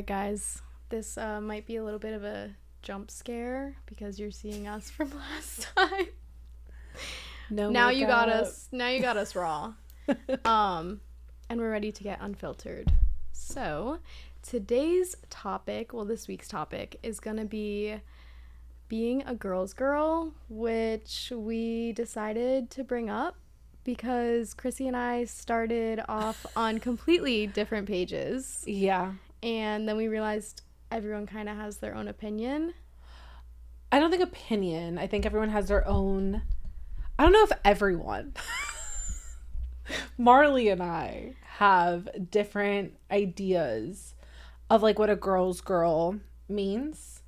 right, guys. This might be a little bit of a jump scare because you're seeing us from last time. No Now makeup. you got us. Now you got us raw. And we're ready to get unfiltered. So, today's topic, well, this week's topic is going to be being a girl's girl, which we decided to bring up because Chrissy and I started off on completely different pages. Yeah. And then we realized everyone kind of has their own opinion. I don't think opinion. I think everyone has their own. I don't know if everyone. Marley and I have different ideas of like what a girl's girl means.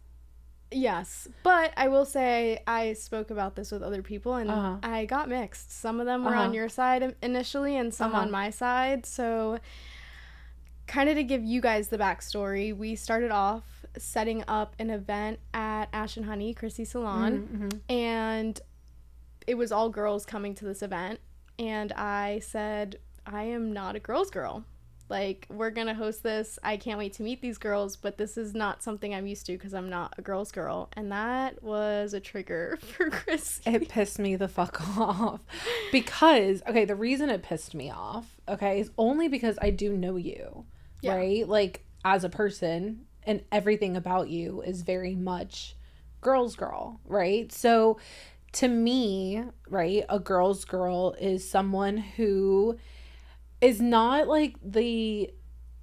Yes, but I will say I spoke about this with other people and I got mixed. Some of them were on your side initially and some on my side. So kind of to give you guys the backstory, we started off setting up an event at Ash and Honey, Chrissy's salon, and it was all girls coming to this event. And I said, I am not a girl's girl. Like, we're going to host this. I can't wait to meet these girls, but this is not something I'm used to because I'm not a girl's girl. And that was a trigger for Chrissy. It pissed me the fuck off. Because, okay, the reason it pissed me off, okay, is only because I do know you, right? Like, as a person, and everything about you is very much girl's girl, right? So, to me, right, a girl's girl is someone who is not like the,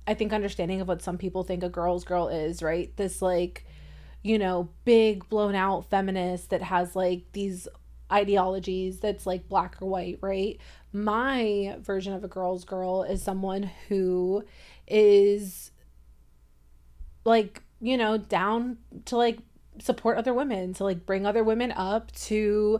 I think, understanding of what some people think a girl's girl is, right? This like, you know, big blown out feminist that has like these ideologies that's like black or white, right? My version of a girl's girl is someone who is like, you know, down to like support other women, to like bring other women up, to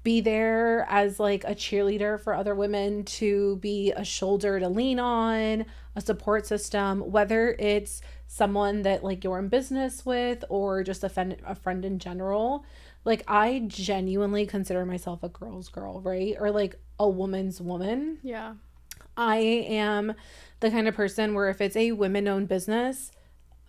be there as like a cheerleader for other women, to be a shoulder to lean on, a support system, whether it's someone that like you're in business with or just a friend in general. Like, I genuinely consider myself a girl's girl, right? Or like a woman's woman. Yeah. I am the kind of person where if it's a women-owned business,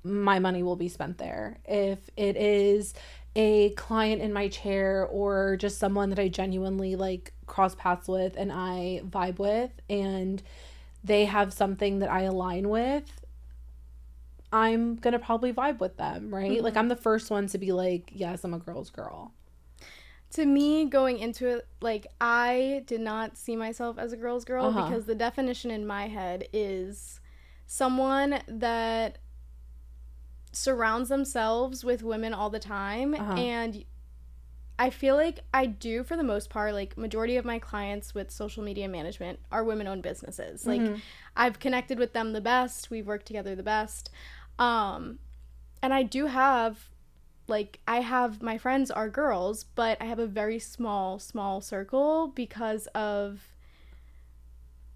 my money will be spent there. If it is a client in my chair or just someone that I genuinely like cross paths with and I vibe with and they have something that I align with, I'm gonna probably vibe with them, right? Like, I'm the first one to be like, yes, I'm a girl's girl. To me, going into it, like, I did not see myself as a girl's girl because the definition in my head is someone that surrounds themselves with women all the time. And I feel like I do, for the most part, like, majority of my clients with social media management are women-owned businesses. Like, I've connected with them the best. We've worked together the best. And I do have, like, I have, my friends are girls, but I have a very small circle because of,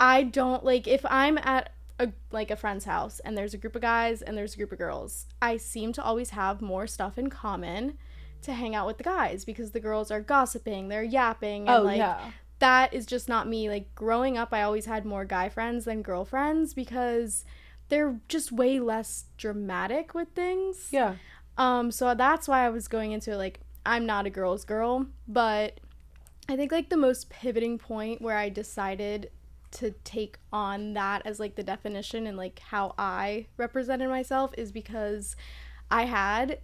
I don't, like, if I'm at a friend's house and there's a group of guys and there's a group of girls, I seem to always have more stuff in common to hang out with the guys because the girls are gossiping, they're yapping, and that is just not me. Like, growing up, I always had more guy friends than girlfriends because they're just way less dramatic with things. Yeah. So that's why I was going into it, like, I'm not a girl's girl. But I think, like, the most pivoting point where I decided to take on that as, like, the definition and, like, how I represented myself is because I had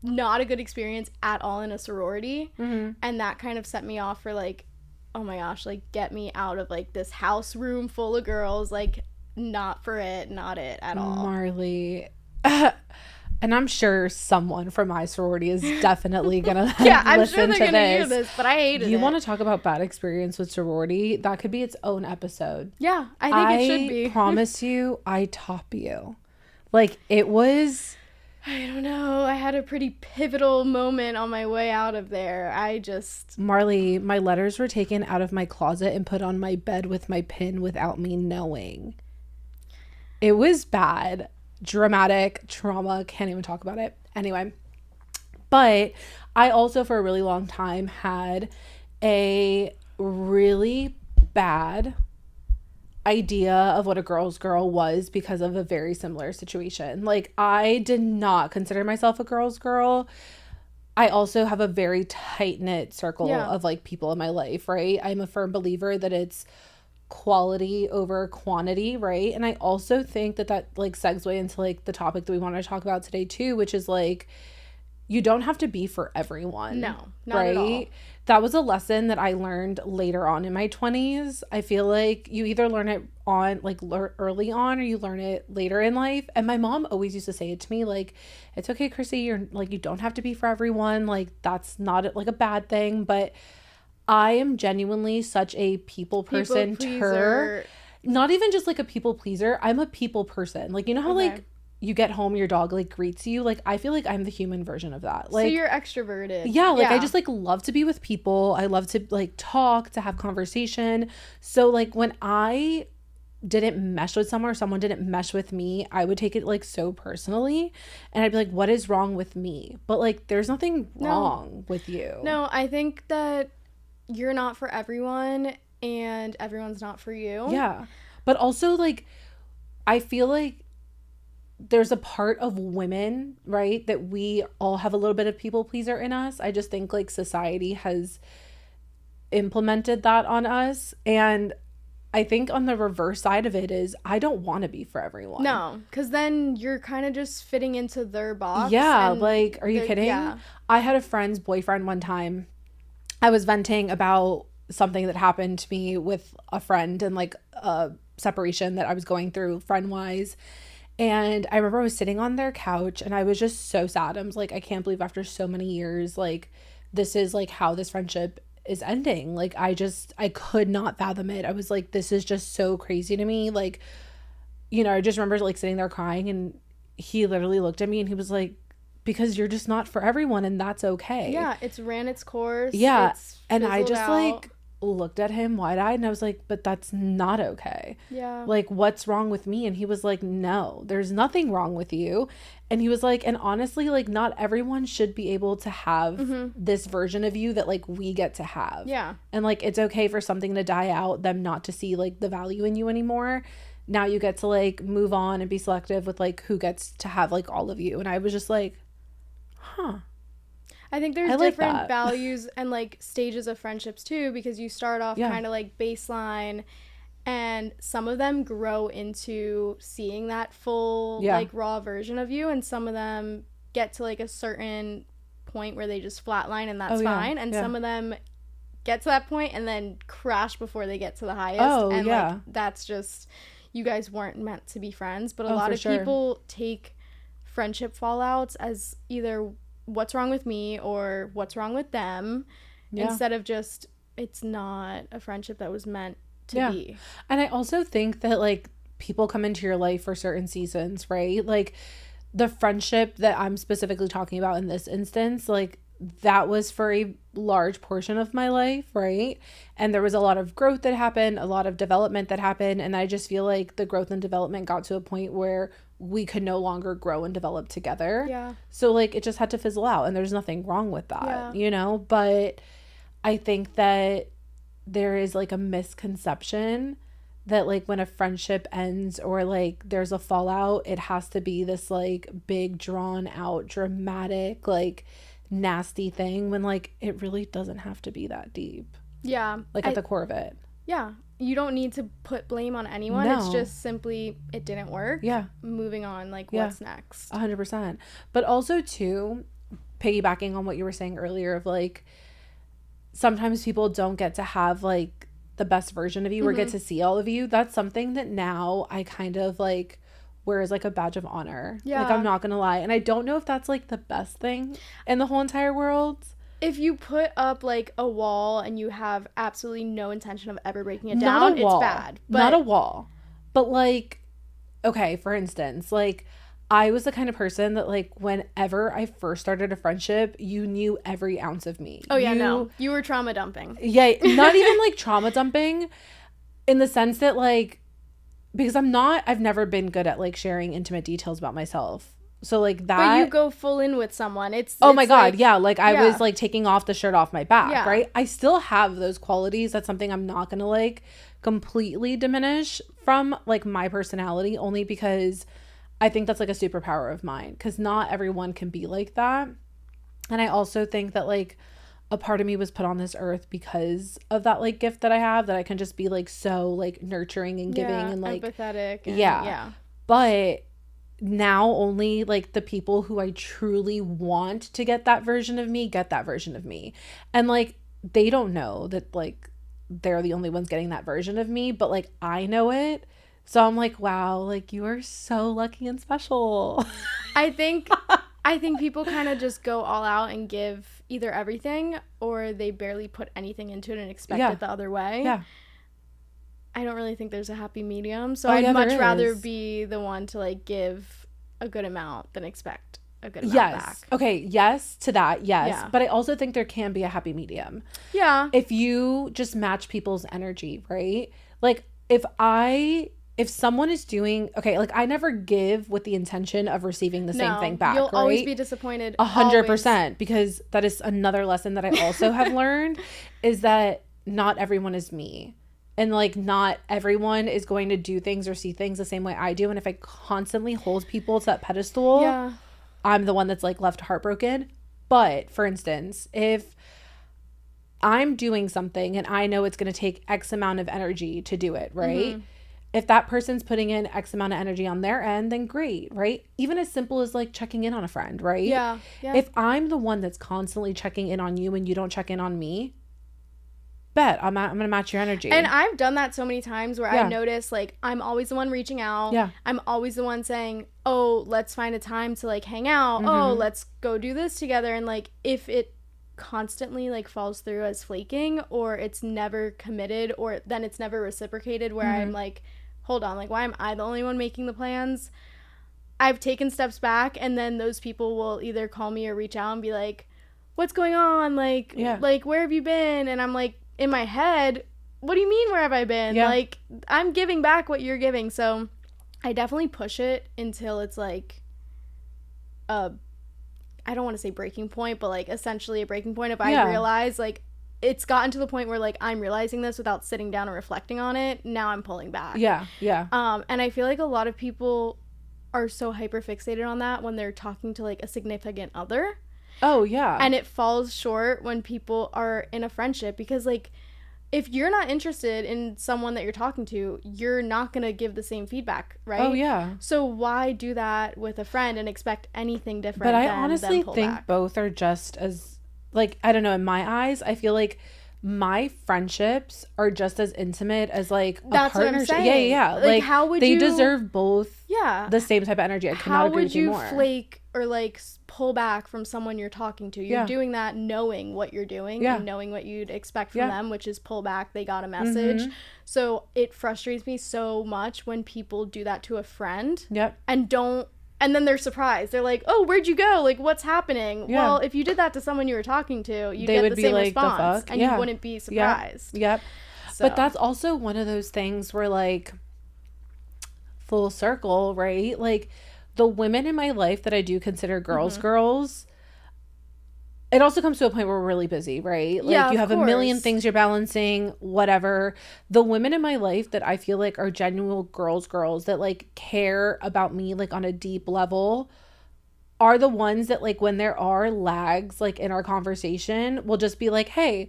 not a good experience at all in a sorority. And that kind of set me off for, like, oh my gosh, like, get me out of, like, this house room full of girls. Like, not it at all. Marley. And I'm sure someone from my sorority is definitely gonna I'm listen sure they're to gonna hear this, but I hated it. You want to talk about bad experience with sorority? That could be its own episode. Yeah, I think it should be. I promise you, I top you. Like, it was, I don't know. I had a pretty pivotal moment on my way out of there. Marley, my letters were taken out of my closet and put on my bed with my pin without me knowing. It was bad. Dramatic trauma, can't even talk about it. Anyway, but I also for a really long time had a really bad idea of what a girl's girl was because of a very similar situation. Like, I did not consider myself a girl's girl. I also have a very tight-knit circle of like people in my life, right? I'm a firm believer that it's quality over quantity, right? And I also think that like segue into like the topic that we want to talk about today too, which is like, you don't have to be for everyone. No, not at all. That was a lesson that I learned later on in my 20s. I feel like you either learn it on like early on, or you learn it later in life. And my mom always used to say it to me, like, it's okay, Chrissy, you're like, you don't have to be for everyone. Like, that's not like a bad thing. But I am genuinely such a people person to her. Not even just like a people pleaser. I'm a people person. Like, you know how like you get home, your dog like greets you, like I feel like I'm the human version of that. Like, so you're extroverted. Yeah, like I just like love to be with people. I love to like talk, to have conversation. So like when I didn't mesh with someone, or someone didn't mesh with me, I would take it like so personally, and I'd be like, what is wrong with me? But like, there's nothing wrong with you. No, I think that you're not for everyone, and everyone's not for you. Yeah, but also like, I feel like there's a part of women, right, that we all have a little bit of people pleaser in us. I just think like society has implemented that on us. And I think on the reverse side of it is, I don't want to be for everyone. No, because then you're kind of just fitting into their box. Yeah, like, are you kidding? Yeah. I had a friend's boyfriend one time. I was venting about something that happened to me with a friend, and like a separation that I was going through friend-wise. And I remember I was sitting on their couch, and I was just so sad. I was like, I can't believe after so many years, like, this is like how this friendship is ending. Like, I could not fathom it. I was like, this is just so crazy to me. Like, you know, I just remember like sitting there crying, and he literally looked at me and he was like, because you're just not for everyone, and that's okay. Yeah, it's ran its course. Yeah. It's and I just out. like looked at him wide-eyed, and I was like, but that's not okay. Yeah. Like, what's wrong with me? And he was like, no, there's nothing wrong with you. And he was like, and honestly, like, not everyone should be able to have this version of you that like we get to have. Yeah. And like, it's okay for something to die out, them not to see like the value in you anymore. Now you get to like move on and be selective with like who gets to have like all of you. And I was just like, huh. I think there's different values and like stages of friendships too, because you start off kind of like baseline, and some of them grow into seeing that full like raw version of you, and some of them get to like a certain point where they just flatline, and that's fine. And some of them get to that point and then crash before they get to the highest. And like, that's just, you guys weren't meant to be friends. But a lot of people take friendship fallouts as either what's wrong with me or what's wrong with them, instead of just, it's not a friendship that was meant to be. And I also think that like people come into your life for certain seasons, right? Like the friendship that I'm specifically talking about in this instance, like that was for a large portion of my life, right? And there was a lot of growth that happened, a lot of development that happened, and I just feel like the growth and development got to a point where we could no longer grow and develop together. Yeah. So like it just had to fizzle out, and there's nothing wrong with that, you know? But I think that there is like a misconception that like when a friendship ends or like there's a fallout, it has to be this like big drawn out dramatic like nasty thing, when like it really doesn't have to be that deep. Yeah. Like at the core of it. Yeah. You don't need to put blame on anyone. No. It's just simply, it didn't work. Yeah. Moving on. Like, what's next? 100%. But also too, piggybacking on what you were saying earlier of like, sometimes people don't get to have like the best version of you or get to see all of you. That's something that now I kind of like wear as like a badge of honor. Yeah. Like, I'm not gonna lie. And I don't know if that's like the best thing in the whole entire world. If you put up like a wall and you have absolutely no intention of ever breaking it down, it's bad. But not a wall. But like, okay, for instance, like I was the kind of person that like whenever I first started a friendship, you knew every ounce of me. Oh yeah, no. You were trauma dumping. Yeah, not even like trauma dumping in the sense that like, because I've never been good at like sharing intimate details about myself. So like that. But you go full in with someone. Oh it's my God. like, yeah. Like I was like taking off the shirt off my back. Yeah. Right. I still have those qualities. That's something I'm not going to like completely diminish from like my personality, only because I think that's like a superpower of mine, because not everyone can be like that. And I also think that like a part of me was put on this earth because of that like gift that I have, that I can just be like so like nurturing and giving and like empathetic. And, yeah. But now only like the people who I truly want to get that version of me get that version of me. And like they don't know that like they're the only ones getting that version of me, but like I know it. So I'm like, wow, like you are so lucky and special. I think people kind of just go all out and give either everything, or they barely put anything into it and expect it the other way. Yeah. I don't really think there's a happy medium. So I'd much rather be the one to like give a good amount than expect a good amount back. Okay, yes to that, yes. Yeah. But I also think there can be a happy medium. Yeah. If you just match people's energy, right? Like if someone is doing, okay, like I never give with the intention of receiving the same thing back. You'll always be disappointed. 100%, because that is another lesson that I also have learned, is that not everyone is me. And like not everyone is going to do things or see things the same way I do. And if I constantly hold people to that pedestal, I'm the one that's like left heartbroken. But for instance, if I'm doing something and I know it's going to take X amount of energy to do it, right? Mm-hmm. If that person's putting in X amount of energy on their end, then great, right? Even as simple as like checking in on a friend, right? Yeah. If I'm the one that's constantly checking in on you and you don't check in on me, bet I'm going to match your energy. And I've done that so many times where I notice like I'm always the one reaching out. Yeah. I'm always the one saying, oh, let's find a time to like hang out. Mm-hmm. Oh, let's go do this together. And like if it constantly like falls through as flaking, or it's never committed, or then it's never reciprocated, where I'm like, hold on, like why am I the only one making the plans? I've taken steps back, and then those people will either call me or reach out and be like, what's going on? Like where have you been? And I'm like, in my head, what do you mean where have I been? Like I'm giving back what you're giving. So I definitely push it until it's like I don't want to say breaking point, but like essentially a breaking point. If I realize like it's gotten to the point where like I'm realizing this without sitting down and reflecting on it, now I'm pulling back. Yeah. And I feel like a lot of people are so hyper fixated on that when they're talking to like a significant other. Oh yeah. And it falls short when people are in a friendship, because like if you're not interested in someone that you're talking to, you're not going to give the same feedback, right? Oh, yeah. So why do that with a friend and expect anything different? But I honestly think both are just as, like, I don't know, in my eyes, I feel like my friendships are just as intimate as like a That's partnership. What I'm saying. Yeah. Like how would they you deserve both the same type of energy. I cannot agree with you more. How would you flake or like pull back from someone you're talking to? You're doing that knowing what you're doing and knowing what you'd expect from them, which is pull back. They got a message. Mm-hmm. So it frustrates me so much when people do that to a friend and then they're surprised. They're like, oh, where'd you go? Like, what's happening? Yeah. Well, if you did that to someone you were talking to, you'd get the same like, response. And you wouldn't be surprised. Yep. So. But that's also one of those things where, like, full circle, right? Like, the women in my life that I do consider girls, it also comes to a point where we're really busy, right? Like you have a million things you're balancing, whatever. The women in my life that I feel like are genuine girls that like care about me like on a deep level are the ones that like when there are lags like in our conversation will just be like, hey,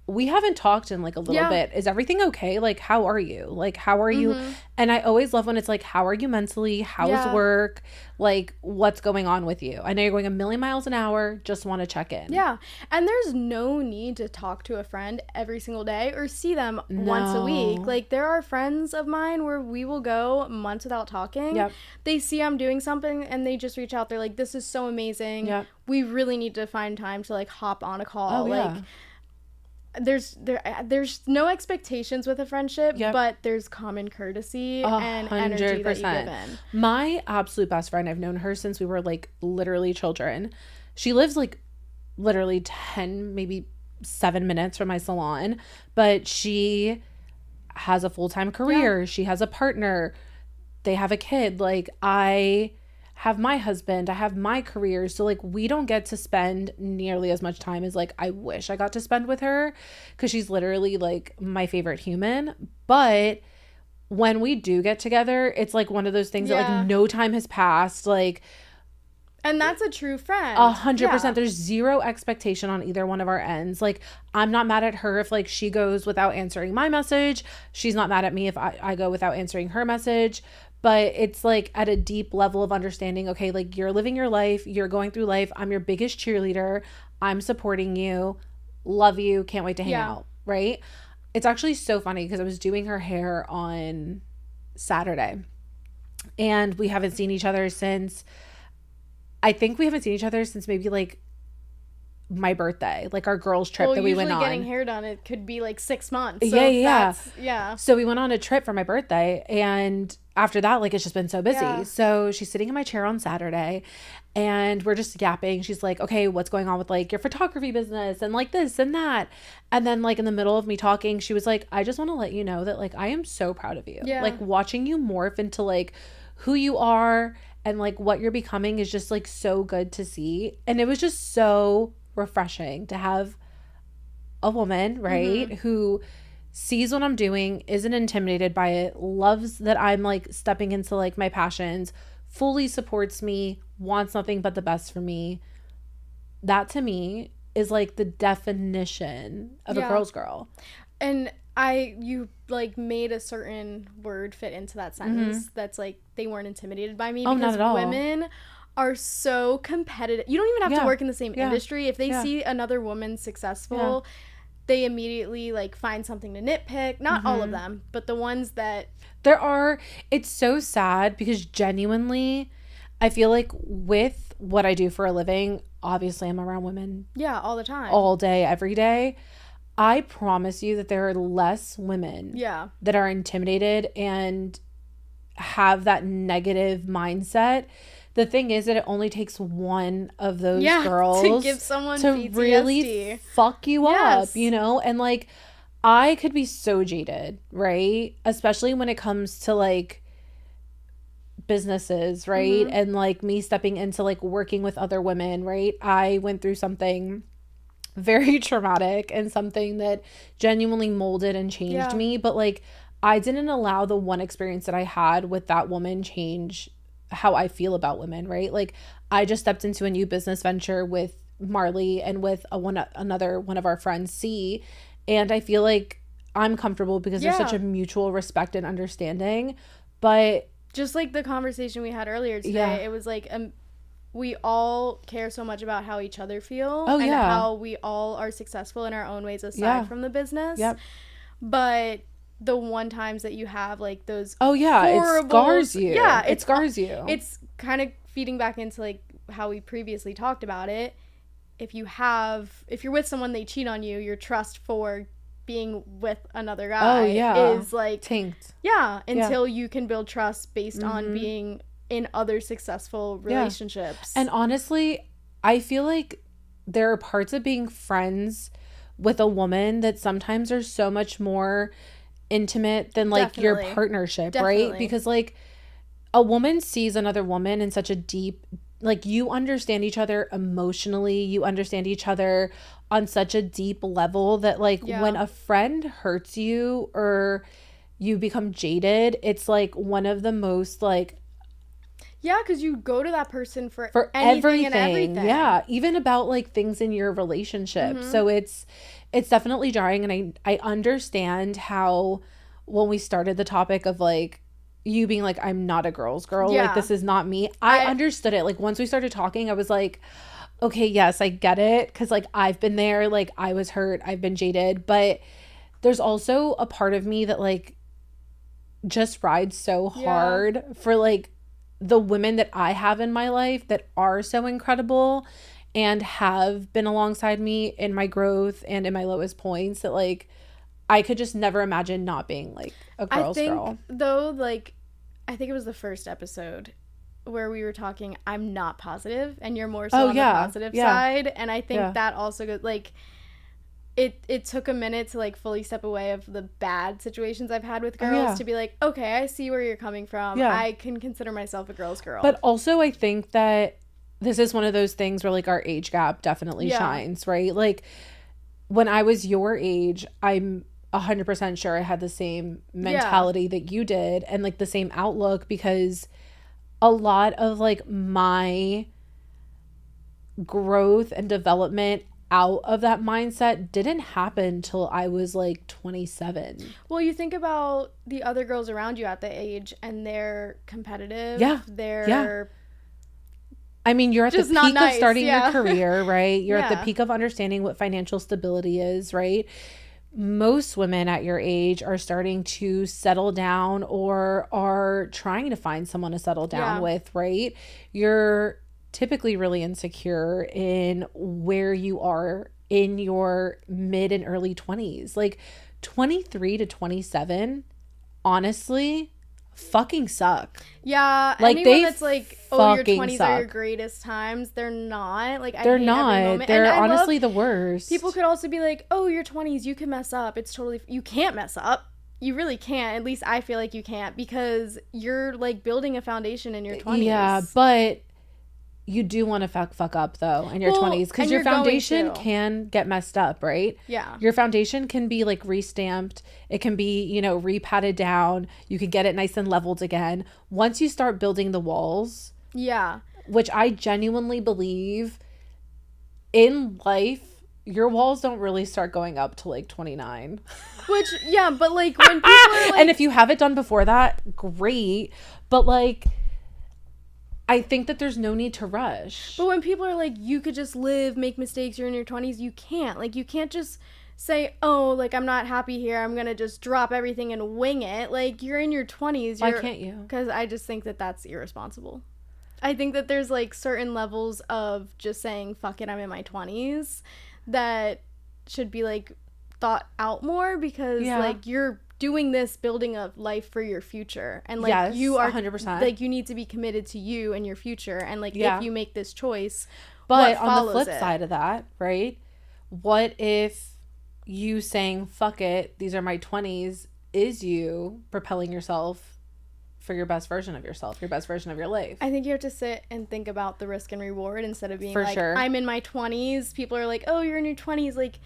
we haven't talked in like a little bit. Is everything okay? Like, how are you? Like, how are you? And I always love when it's like, how are you mentally? How's work? Like, what's going on with you? I know you're going a million miles an hour. Just want to check in. Yeah. And there's no need to talk to a friend every single day or see them once a week. Like, there are friends of mine where we will go months without talking. Yep. They see I'm doing something and they just reach out. They're like, this is so amazing. Yep. We really need to find time to like hop on a call. Like, there's no expectations with a friendship, but there's common courtesy and energy that you give in. My absolute best friend, I've known her since we were like literally children. She lives like literally 10, maybe 7 minutes from my salon, but she has a full-time career. She has a partner. They have a kid. Like, I have my husband, I have my career. So like we don't get to spend nearly as much time as like I wish I got to spend with her, because she's literally like my favorite human. But when we do get together, it's like one of those things that like no time has passed. Like, and that's a true friend. 100%. There's zero expectation on either one of our ends. Like, I'm not mad at her if like she goes without answering my message. She's not mad at me if I go without answering her message. But it's like at a deep level of understanding, okay, like you're living your life, you're going through life. I'm your biggest cheerleader. I'm supporting you. Love you. Can't wait to hang out. Right? It's actually so funny because I was doing her hair on Saturday, and we haven't seen each other since, I think we haven't seen each other since maybe like my birthday, like our girls trip that we went on. Usually getting hair done, it could be like 6 months. So yeah. So we went on a trip for my birthday, and after that, like it's just been so busy. Yeah. So she's sitting in my chair on Saturday, and we're just yapping. She's like, okay, what's going on with like your photography business and like this and that. And then like in the middle of me talking, she was like, I just want to let you know that like I am so proud of you. Yeah. Like watching you morph into like who you are and like what you're becoming is just like so good to see. And it was just so refreshing to have a woman, right, who sees what I'm doing, isn't intimidated by it, loves that I'm like stepping into like my passions, fully supports me, wants nothing but the best for me. That to me is like the definition of a girl's girl. And you like made a certain word fit into that sentence that's like they weren't intimidated by me, because not at all. Women are so competitive. You don't even have to work in the same industry. If they see another woman successful, they immediately like find something to nitpick. Not all of them, but the ones that it's so sad, because genuinely I feel like with what I do for a living, obviously I'm around women all the time, all day, every day. I promise you that there are less women that are intimidated and have that negative mindset. The thing is that it only takes one of those girls to give someone to PTSD. Really fuck you up, you know? And like, I could be so jaded, right? Especially when it comes to like businesses, right? And like me stepping into like working with other women, right? I went through something very traumatic and something that genuinely molded and changed me. But like, I didn't allow the one experience that I had with that woman change how I feel about women, right? Like, I just stepped into a new business venture with Marley and with another one of our friends, C, and I feel like I'm comfortable because there's such a mutual respect and understanding. But just like the conversation we had earlier today, it was like we all care so much about how each other feel and how we all are successful in our own ways aside from the business. But the one times that you have like those it scars you. It scars you. It's kind of feeding back into like how we previously talked about it. If you're with someone, they cheat on you, your trust for being with another guy is like tanked. Until you can build trust based on being in other successful relationships. And honestly, I feel like there are parts of being friends with a woman that sometimes are so much more intimate than like your partnership, right? Because like a woman sees another woman in such a deep, like you understand each other emotionally, you understand each other on such a deep level that like when a friend hurts you or you become jaded, it's like one of the most like because you go to that person for everything and everything. Yeah, even about like things in your relationship. So it's definitely jarring, and I understand how when we started the topic of like you being like, I'm not a girl's girl, like this is not me. I understood it. Like once we started talking, I was like, okay, yes, I get it, because like I've been there, like I was hurt, I've been jaded, but there's also a part of me that like just rides so hard for like the women that I have in my life that are so incredible and have been alongside me in my growth and in my lowest points, that like I could just never imagine not being like a girl's girl. Though, like, I think it was the first episode where we were talking, I'm not positive and you're more so on the positive side. And I think that also goes like, it took a minute to like fully step away of the bad situations I've had with girls to be like, okay, I see where you're coming from. I can consider myself a girl's girl. But also I think that this is one of those things where like our age gap definitely shines, right? Like when I was your age, I'm 100% sure I had the same mentality that you did and like the same outlook, because a lot of like my growth and development out of that mindset didn't happen till I was like 27. Well, you think about the other girls around you at the age and they're competitive. I mean, you're at the peak of starting your career, right? You're at the peak of understanding what financial stability is, right? Most women at your age are starting to settle down or are trying to find someone to settle down with, right? You're typically really insecure in where you are in your mid and early 20s. Like 23 to 27, honestly, fucking suck. Yeah, like anyone that's like, oh, your 20s are your greatest times, they're not. Like, they're not. They're honestly the worst. People could also be like, oh, your 20s, you can mess up. It's totally, you can't mess up. You really can't. At least I feel like you can't, because you're like building a foundation in your 20s. Yeah, but you do want to fuck up though in your 20s, because your foundation can get messed up, right? Yeah. Your foundation can be like restamped. It can be, you know, repatted down. You could get it nice and leveled again. Once you start building the walls. Yeah. Which I genuinely believe in life, your walls don't really start going up to like 29. Which, yeah, but like when people are like... And if you have it done before that, great. But like, I think that there's no need to rush. But when people are like, you could just live, make mistakes, you're in your 20s, you can't. Like, you can't just say, oh, like, I'm not happy here, I'm gonna just drop everything and wing it. Like, you're in your 20s. Why can't you? Because I just think that that's irresponsible. I think that there's, like, certain levels of just saying, fuck it, I'm in my 20s, that should be, like, thought out more, because, like, you're doing this building a life for your future, and like you are 100%, like you need to be committed to you and your future, and like if you make this choice, but on the flip side of that, right, what if you saying fuck it, these are my 20s, is you propelling yourself for your best version of yourself, your best version of your life? I think you have to sit and think about the risk and reward, instead of being like, I'm in my 20s. People are like, oh, you're in your 20s, like,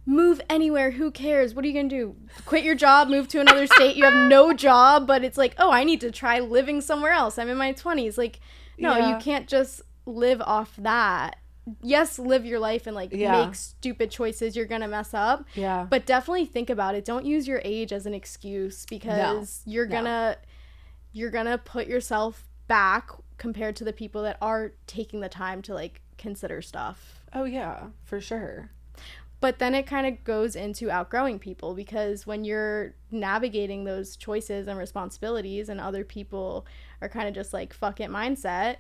move anywhere, who cares, what are you gonna do, quit your job, move to another state, you have no job, but it's like, oh, I need to try living somewhere else, I'm in my 20s. Like, no, you can't just live off that. Yes, live your life and like make stupid choices, you're gonna mess up, but definitely think about it. Don't use your age as an excuse, because you're gonna put yourself back compared to the people that are taking the time to like consider stuff. Oh yeah, for sure. But then it kind of goes into outgrowing people, because when you're navigating those choices and responsibilities and other people are kind of just like fuck it mindset,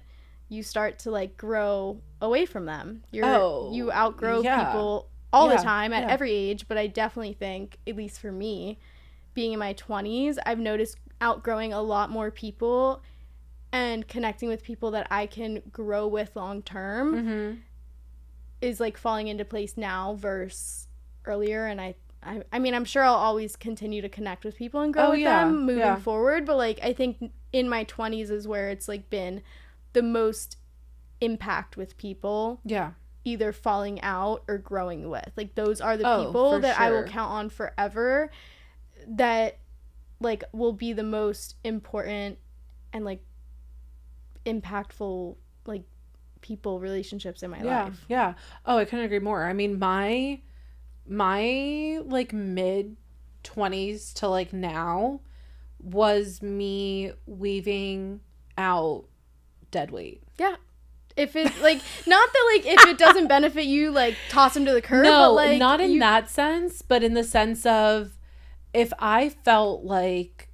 you start to like grow away from them. You outgrow people all the time at every age, but I definitely think, at least for me, being in my 20s, I've noticed outgrowing a lot more people and connecting with people that I can grow with long term is like falling into place now versus earlier. And I mean, I'm sure I'll always continue to connect with people and grow with them moving forward, but like I think in my 20s is where it's like been the most impact with people, either falling out or growing with. Like those are the people that I will count on forever, that like will be the most important and like impactful like people, relationships in my life. Oh, I couldn't agree more. I mean, my like mid 20s to like now was me weaving out dead weight. If it like, not that like if it doesn't benefit you, like toss him to the curb. No, but, like, not in that sense, but in the sense of, if I felt like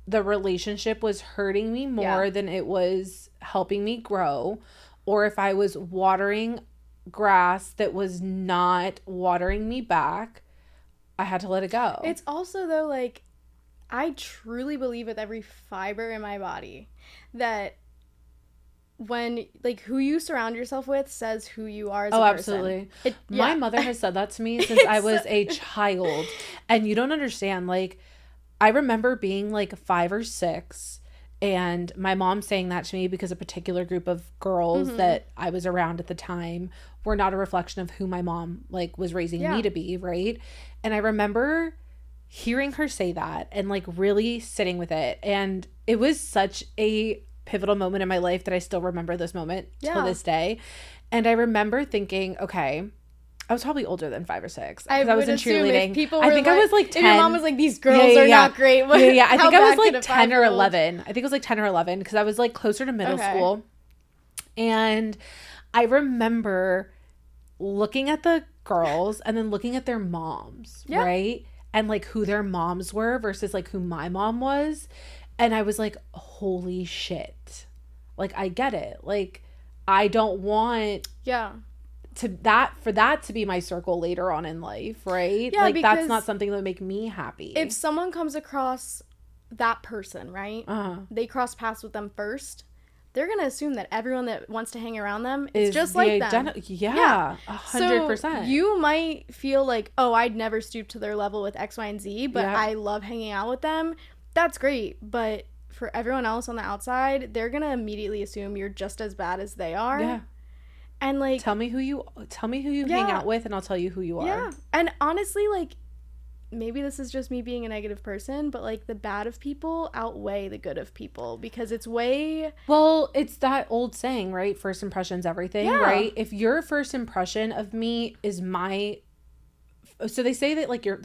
the relationship was hurting me more than it was helping me grow, or if I was watering grass that was not watering me back, I had to let it go. It's also, though, like, I truly believe with every fiber in my body that when, like, who you surround yourself with says who you are as a person. Absolutely. My mother has said that to me since I was a child. And you don't understand. Like, I remember being like 5 or 6 and my mom saying that to me because a particular group of girls that I was around at the time were not a reflection of who my mom, like, was raising me to be, right? And I remember hearing her say that and, like, really sitting with it. And it was such a pivotal moment in my life that I still remember this moment till this day. And I remember thinking, okay, I was probably older than 5 or 6 because I was in cheerleading. I think I was like 10. If your mom was like, these girls are not great. I think I was like 10 or 11. I think it was like 10 or 11 because I was like closer to middle school. And I remember looking at the girls and then looking at their moms, right? And like who their moms were versus like who my mom was. And I was like, holy shit. Like, I get it. Like, I don't want for that to be my circle later on in life, right? Yeah, like, that's not something that would make me happy. If someone comes across that person, right? They cross paths with them first. They're going to assume that everyone that wants to hang around them is just like them. 100%. So you might feel like, oh, I'd never stoop to their level with X, Y, and Z, but I love hanging out with them. That's great, but for everyone else on the outside, they're gonna immediately assume you're just as bad as they are. Yeah. And like, tell me who you hang out with, and I'll tell you who you are. Yeah. And honestly, like, maybe this is just me being a negative person, but like the bad of people outweigh the good of people because it's it's that old saying, right? First impression's everything, right? If your first impression of me is so they say that like your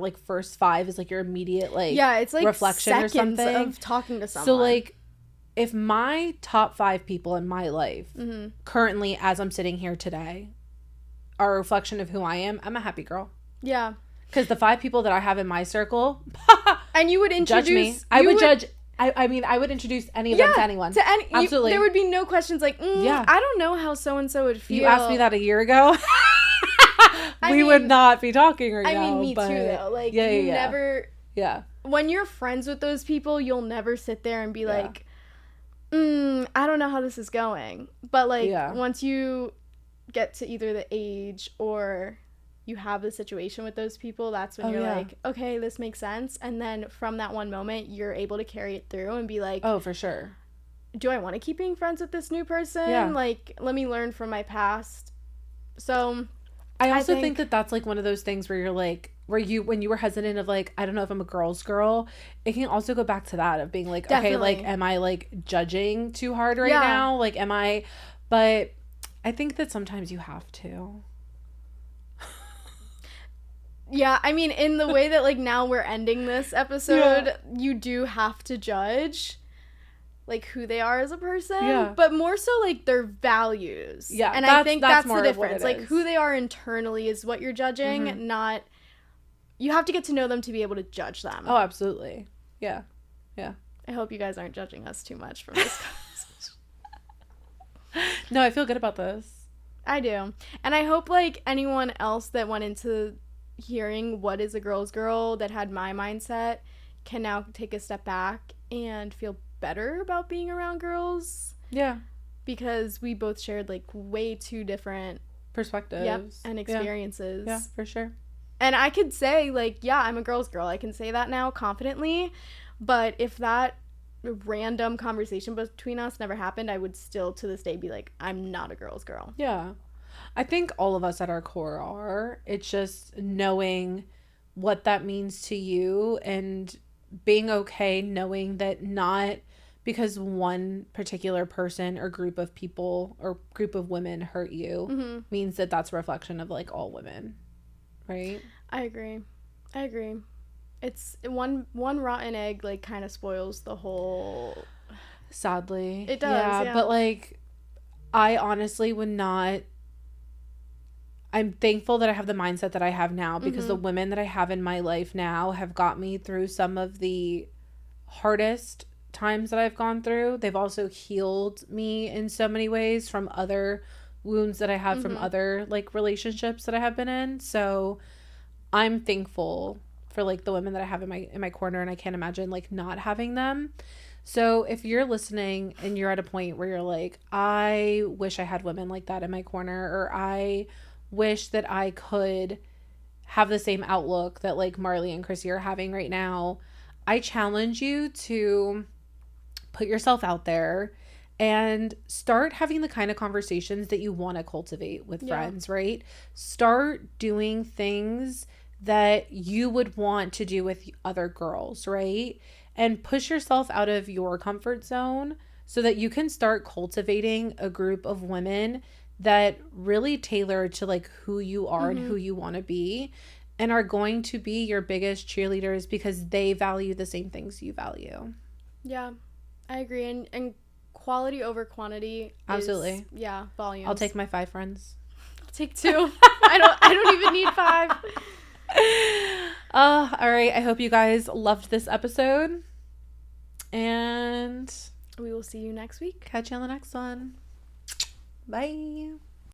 like first 5 is like your immediate like it's like reflection or something of talking to someone. So like if my top 5 people in my life currently as I'm sitting here today are a reflection of who I am, I'm a happy girl. Yeah. Because the 5 people that I have in my circle and you would introduce judge me. I mean, I would introduce any of them to anyone. Absolutely. There would be no questions like, I don't know how so-and-so would feel. You asked me that a year ago. We would not be talking right now. I mean, me too, though. Like, you never... Yeah. When you're friends with those people, you'll never sit there and be like, I don't know how this is going. But, like, once you get to either the age or you have the situation with those people, that's when you're like, okay, this makes sense. And then from that one moment, you're able to carry it through and be like... Oh, for sure. Do I want to keep being friends with this new person? Yeah. Like, let me learn from my past. So... I also think that that's like one of those things where you're like, when you were hesitant of like, I don't know if I'm a girl's girl, it can also go back to that of being like, okay, like, am I like judging too hard right now? Like, but I think that sometimes you have to. Yeah, I mean, in the way that like now we're ending this episode, you do have to judge like who they are as a person, but more so like their values. Yeah, and I think that's the difference. Like who they are internally is what you're judging, not... You have to get to know them to be able to judge them. Oh, absolutely. Yeah. Yeah. I hope you guys aren't judging us too much from this conversation. No, I feel good about this. I do. And I hope like anyone else that went into hearing what is a girl's girl that had my mindset can now take a step back and feel better about being around girls. Yeah. Because we both shared like way too different perspectives and experiences. Yeah, for sure. And I could say like, yeah, I'm a girl's girl. I can say that now confidently. But if that random conversation between us never happened, I would still to this day be like, I'm not a girl's girl. Yeah. I think all of us at our core are. It's just knowing what that means to you and being okay knowing that not because one particular person or group of people or group of women hurt you means that that's a reflection of like all women, right? I agree. It's one rotten egg like kind of spoils the whole. Sadly, it does. Yeah, but like I honestly would not. I'm thankful that I have the mindset that I have now because the women that I have in my life now have got me through some of the hardest times that I've gone through. They've also healed me in so many ways from other wounds that I have from other like relationships that I have been in. So I'm thankful for like the women that I have in my corner, and I can't imagine like not having them. So if you're listening and you're at a point where you're like, I wish I had women like that in my corner, or I wish that I could have the same outlook that like Marley and Chrissy are having right now, I challenge you to put yourself out there and start having the kind of conversations that you want to cultivate with friends, right? Start doing things that you would want to do with other girls, right? And push yourself out of your comfort zone so that you can start cultivating a group of women that really tailor to like who you are and who you want to be, and are going to be your biggest cheerleaders because they value the same things you value. Yeah, I agree. And quality over quantity. Absolutely. Volumes. I'll take my 5 friends. I'll take 2. I don't even need 5. All right. I hope you guys loved this episode. And we will see you next week. Catch you on the next one. Bye.